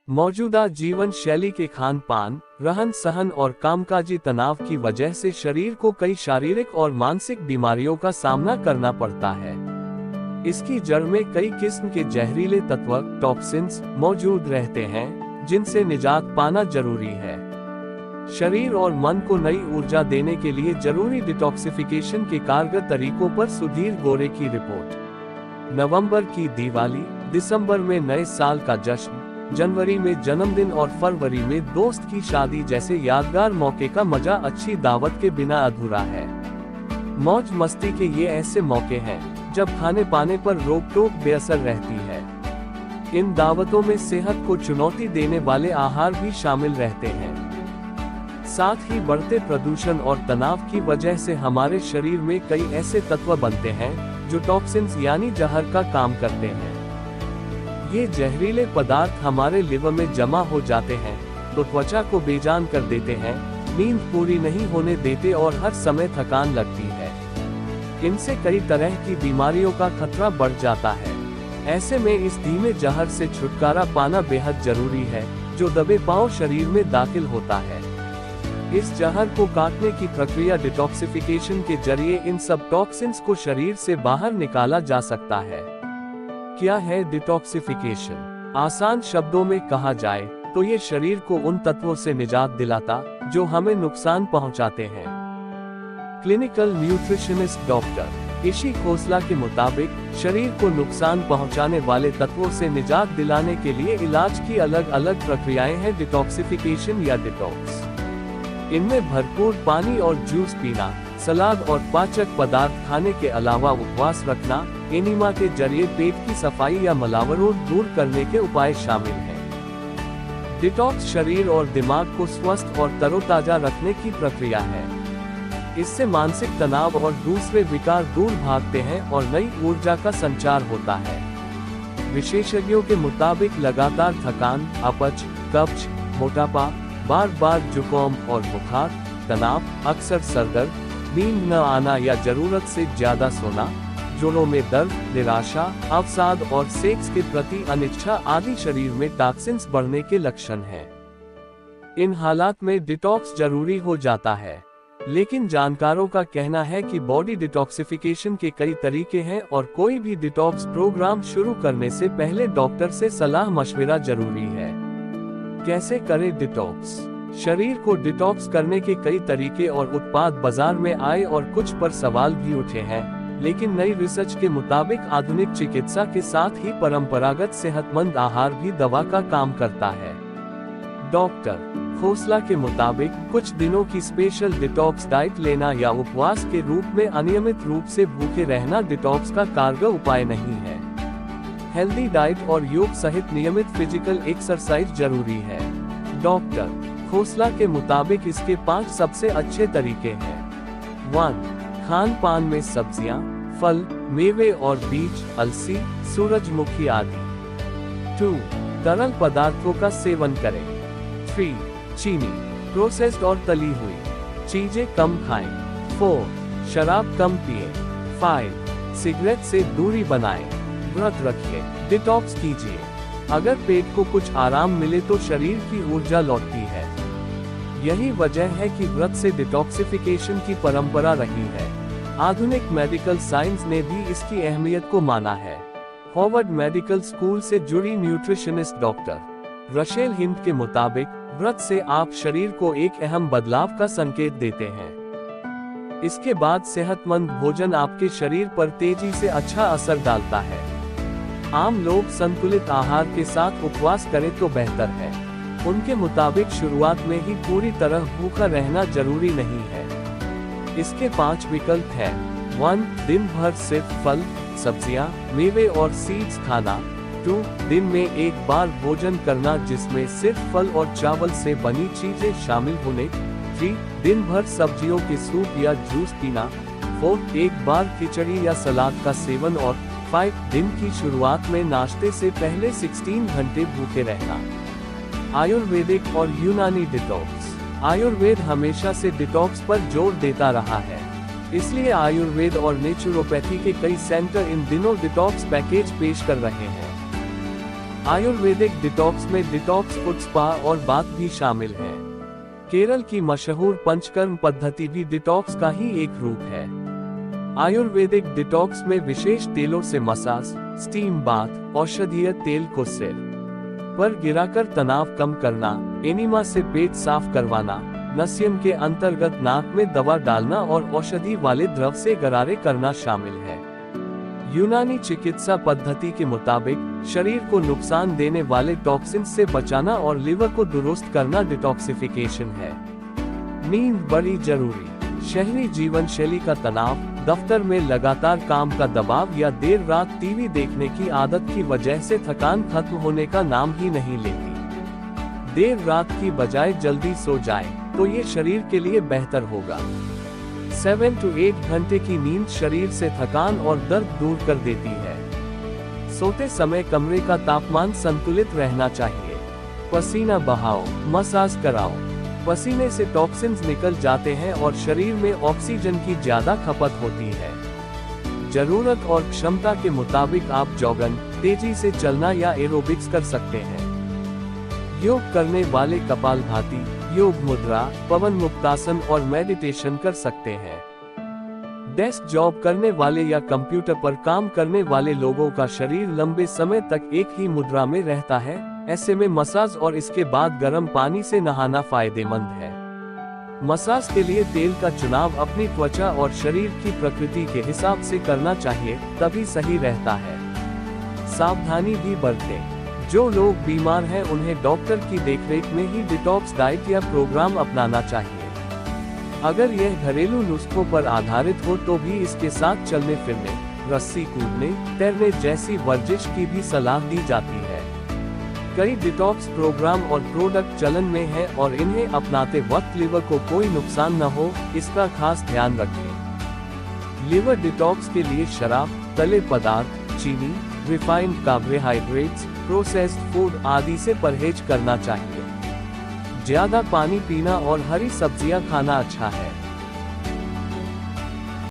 मौजूदा जीवन शैली के खान पान, रहन सहन और कामकाजी तनाव की वजह से शरीर को कई शारीरिक और मानसिक बीमारियों का सामना करना पड़ता है। इसकी जड़ में कई किस्म के जहरीले तत्व, टॉक्सिन्स मौजूद रहते हैं, जिनसे निजात पाना जरूरी है। शरीर और मन को नई ऊर्जा देने के लिए जरूरी डिटॉक्सिफिकेशन के कारगर तरीकों पर सुधीर गोरे की रिपोर्ट। नवंबर की दिवाली, दिसंबर में नए साल का जश्न, जनवरी में जन्मदिन और फरवरी में दोस्त की शादी जैसे यादगार मौके का मजा अच्छी दावत के बिना अधूरा है। मौज मस्ती के ये ऐसे मौके हैं जब खाने पाने पर रोक टोक बेअसर रहती है। इन दावतों में सेहत को चुनौती देने वाले आहार भी शामिल रहते हैं। साथ ही बढ़ते प्रदूषण और तनाव की वजह से हमारे शरीर में कई ऐसे तत्व बनते हैं जो टॉक्सिन्स यानी जहर का काम करते हैं। ये जहरीले पदार्थ हमारे लिवर में जमा हो जाते हैं तो त्वचा को बेजान कर देते हैं, नींद पूरी नहीं होने देते और हर समय थकान लगती है। इनसे कई तरह की बीमारियों का खतरा बढ़ जाता है। ऐसे में इस धीमे जहर से छुटकारा पाना बेहद जरूरी है, जो दबे पांव शरीर में दाखिल होता है। इस जहर को काटने की प्रक्रिया डिटॉक्सिफिकेशन के जरिए इन सब टॉक्सिन्स को शरीर से बाहर निकाला जा सकता है। क्या है डिटॉक्सिफिकेशन? आसान शब्दों में कहा जाए तो ये शरीर को उन तत्वों से निजात दिलाता जो हमें नुकसान पहुंचाते हैं। Clinical nutritionist doctor Ishi Khosla के मुताबिक शरीर को नुकसान पहुंचाने वाले तत्वों से निजात दिलाने के लिए इलाज की अलग अलग प्रक्रियाएं हैं डिटॉक्सिफिकेशन या डिटॉक्स। इनमें भरपूर पानी और जूस पीना, सलाद और पाचक पदार्थ खाने के अलावा उपवास रखना, एनिमा के जरिए पेट की सफाई या मलावरोध दूर करने के उपाय शामिल हैं। डिटॉक्स शरीर और दिमाग को स्वस्थ और तरोताजा रखने की प्रक्रिया है। इससे मानसिक तनाव और दूसरे विकार दूर भागते हैं और नई ऊर्जा का संचार होता है। विशेषज्ञों के मुताबिक लगातार थकान, अपच, कब्ज, मोटापा, बार बार जुकाम और बुखार, तनाव, अक्सर सरदर्द, नींद न आना या जरूरत से ज्यादा सोना, जोड़ों में दर्द, निराशा, अवसाद और सेक्स के प्रति अनिच्छा आदि शरीर में टॉक्सिन्स बढ़ने के लक्षण हैं। इन हालात में डिटॉक्स जरूरी हो जाता है, लेकिन जानकारों का कहना है कि बॉडी डिटॉक्सिफिकेशन के कई तरीके हैं और कोई भी डिटॉक्स प्रोग्राम शुरू करने से पहले डॉक्टर से सलाह मशविरा जरूरी है। कैसे करें डिटॉक्स? शरीर को डिटॉक्स करने के कई तरीके और उत्पाद बाजार में आए और कुछ पर सवाल भी उठे हैं, लेकिन नई रिसर्च के मुताबिक आधुनिक चिकित्सा के साथ ही परंपरागत सेहतमंद आहार भी दवा का काम करता है। डॉक्टर खोसला के मुताबिक कुछ दिनों की स्पेशल डिटॉक्स डाइट लेना या उपवास के रूप में अनियमित रूप से भूखे रहना डिटॉक्स का कारगर उपाय नहीं है। हेल्दी डाइट और योग सहित नियमित फिजिकल एक्सरसाइज जरूरी है। डॉक्टर खोसला के मुताबिक इसके 5 सबसे अच्छे तरीके हैं। 1. खान पान में सब्जियां, फल, मेवे और बीज, अलसी, सूरजमुखी आदि। 2. तरल पदार्थों का सेवन करें। 3. चीनी, प्रोसेस्ड और तली हुई चीजें कम खाएं। 4. शराब कम पिएं। 5. सिगरेट से दूरी बनाएं। व्रत रखिए, डिटॉक्स कीजिए। अगर पेट को कुछ आराम मिले तो शरीर की ऊर्जा लौटती है। यही वजह है कि व्रत से डिटॉक्सिफिकेशन की परंपरा रही है। आधुनिक मेडिकल साइंस ने भी इसकी अहमियत को माना है। हार्वर्ड मेडिकल स्कूल से जुड़ी न्यूट्रिशनिस्ट डॉक्टर रशेल हिंद के मुताबिक व्रत से आप शरीर को एक अहम बदलाव का संकेत देते हैं। इसके बाद सेहतमंद भोजन आपके शरीर पर तेजी से अच्छा असर डालता है। आम लोग संतुलित आहार के साथ उपवास करें तो बेहतर है। उनके मुताबिक शुरुआत में ही पूरी तरह भूखा रहना जरूरी नहीं है। इसके 5 विकल्प हैं। 1. दिन भर सिर्फ फल, सब्जियां, मेवे और सीड्स खाना। 2. दिन में एक बार भोजन करना जिसमें सिर्फ फल और चावल से बनी चीजें शामिल होने। 3. दिन भर सब्जियों के सूप या जूस पीना। 4. एक बार खिचड़ी या सलाद का सेवन। और 5. दिन की शुरुआत में नाश्ते से पहले 16 घंटे भूखे रहना। आयुर्वेदिक और यूनानी डिटॉक्स। आयुर्वेद हमेशा से डिटॉक्स पर जोर देता रहा है, इसलिए आयुर्वेद और नेचुरोपैथी के कई सेंटर इन दिनों डिटॉक्स पैकेज पेश कर रहे हैं। आयुर्वेदिक डिटॉक्स में डिटॉक्स फुड स्पा और बाथ भी शामिल है। केरल की मशहूर पंचकर्म पद्धति भी डिटॉक्स का ही एक रूप है। आयुर्वेदिक डिटॉक्स में विशेष तेलों से मसाज, स्टीम बाथ, औषधीय तेल को सिर पर गिराकर तनाव कम करना, एनिमा से पेट साफ करवाना, नस्यम के अंतर्गत नाक में दवा डालना और औषधि वाले द्रव से गरारे करना शामिल है। यूनानी चिकित्सा पद्धति के मुताबिक शरीर को नुकसान देने वाले टॉक्सिन्स से बचाना और लिवर को दुरुस्त करना डिटॉक्सिफिकेशन है। नींद बड़ी जरूरी। शहरी जीवन शैली का तनाव, दफ्तर में लगातार काम का दबाव या देर रात टीवी देखने की आदत की वजह से थकान खत्म होने का नाम ही नहीं लेती। देर रात की बजाय जल्दी सो जाएं, तो ये शरीर के लिए बेहतर होगा। 7 to 8 घंटे की नींद शरीर से थकान और दर्द दूर कर देती है। सोते समय कमरे का तापमान संतुलित रहना चाहिए। पसीना बहाओ, मसाज कराओ। पसीने से टॉक्सिन्स निकल जाते हैं और शरीर में ऑक्सीजन की ज्यादा खपत होती है। जरूरत और क्षमता के मुताबिक आप जॉगिंग, तेजी से चलना या एरोबिक्स कर सकते हैं। योग करने वाले कपालभाति, योग मुद्रा, पवन मुक्तासन और मेडिटेशन कर सकते हैं। डेस्क जॉब करने वाले या कंप्यूटर पर काम करने वाले लोगों का शरीर लंबे समय तक एक ही मुद्रा में रहता है। ऐसे में मसाज और इसके बाद गर्म पानी से नहाना फायदेमंद है। मसाज के लिए तेल का चुनाव अपनी त्वचा और शरीर की प्रकृति के हिसाब से करना चाहिए, तभी सही रहता है। सावधानी भी बरतें। जो लोग बीमार हैं उन्हें डॉक्टर की देखरेख में ही डिटॉक्स डाइट या प्रोग्राम अपनाना चाहिए। अगर यह घरेलू नुस्खों पर आधारित हो तो भी इसके साथ चलने फिरने, रस्सी कूदने, तैरने जैसी वर्जिश की भी सलाह दी जाती है। कई डिटॉक्स प्रोग्राम और प्रोडक्ट चलन में हैं और इन्हें अपनाते वक्त लिवर को कोई नुकसान न हो, इसका खास ध्यान रखें। लिवर डिटॉक्स के लिए शराब, तले पदार्थ, चीनी, रिफाइंड कार्बोहाइड्रेट्स, प्रोसेस्ड फूड आदि से परहेज करना चाहिए। ज्यादा पानी पीना और हरी सब्जियां खाना अच्छा है।